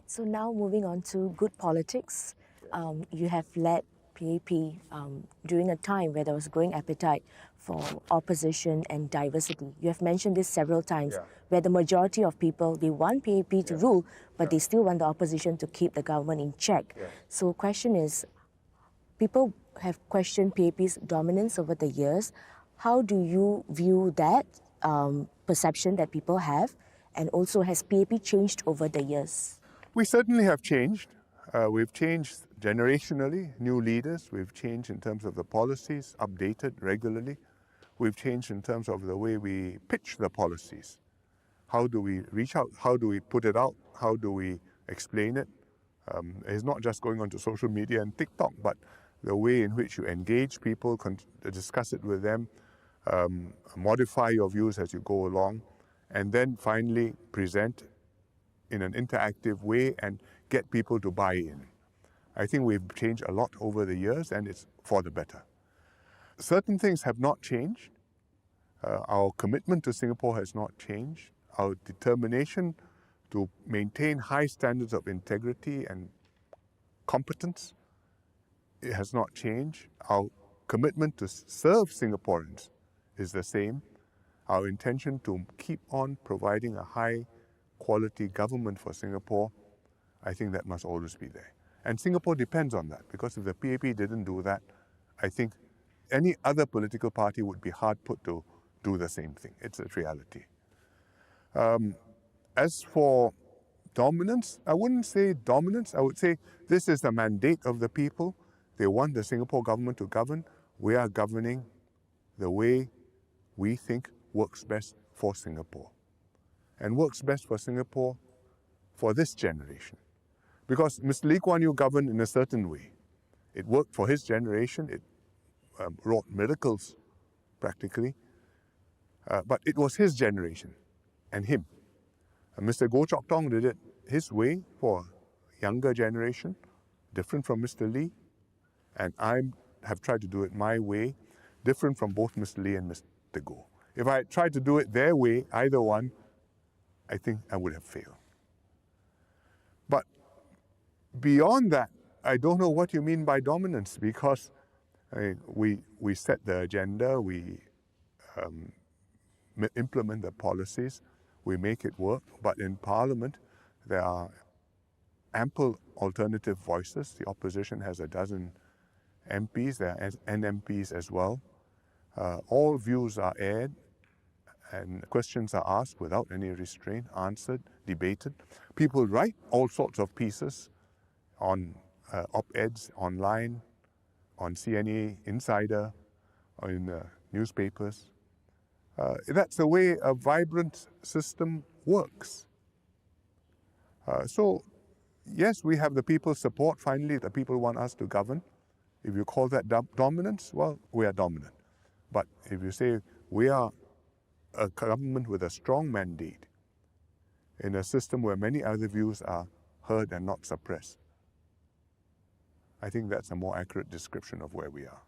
So now moving on to good politics. You have led PAP during a time where there was growing appetite for opposition and diversity. You have mentioned this several times, where the majority of people, they want PAP to rule, but they still want the opposition to keep the government in check. So question is, people have questioned PAP's dominance over the years. How do you view that perception that people have? And also, has PAP changed over the years? We certainly have changed. We've changed generationally, new leaders. We've changed in terms of the policies, updated regularly. We've changed in terms of the way we pitch the policies. How do we reach out? How do we put it out? How do we explain it? It's not just going onto social media and TikTok, but the way in which you engage people, discuss it with them, modify your views as you go along, and then finally present in an interactive way and get people to buy in. I think we've changed a lot over the years, and it's for the better. Certain things have not changed. Our commitment to Singapore has not changed. Our determination to maintain high standards of integrity and competence, it has not changed. Our commitment to serve Singaporeans is the same. Our intention to keep on providing a high quality government for Singapore, I think that must always be there. And Singapore depends on that, because if the PAP didn't do that, I think any other political party would be hard put to do the same thing. It's a reality. As for dominance, I wouldn't say dominance. I would say this is the mandate of the people. They want the Singapore government to govern. We are governing the way we think works best for Singapore, and works best for Singapore for this generation. Because Mr. Lee Kuan Yew governed in a certain way. It worked for his generation. It wrought miracles, practically. But it was his generation and him. Mr. Goh Chok Tong did it his way for a younger generation, different from Mr. Lee. And I have tried to do it my way, different from both Mr. Lee and Mr. Goh. If I had tried to do it their way, either one, I think I would have failed. But beyond that, I don't know what you mean by dominance, because we set the agenda, we implement the policies, we make it work. But in Parliament, there are ample alternative voices. The opposition has a dozen MPs, there are NMPs as well. All views are aired, and questions are asked without any restraint, answered, debated. People write all sorts of pieces on op-eds online, on CNA Insider, or in newspapers. That's the way a vibrant system works. So, yes, we have the people's support. Finally, the people want us to govern. If you call that dominance, well, we are dominant. But if you say we are a government with a strong mandate in a system where many other views are heard and not suppressed, I think that's a more accurate description of where we are.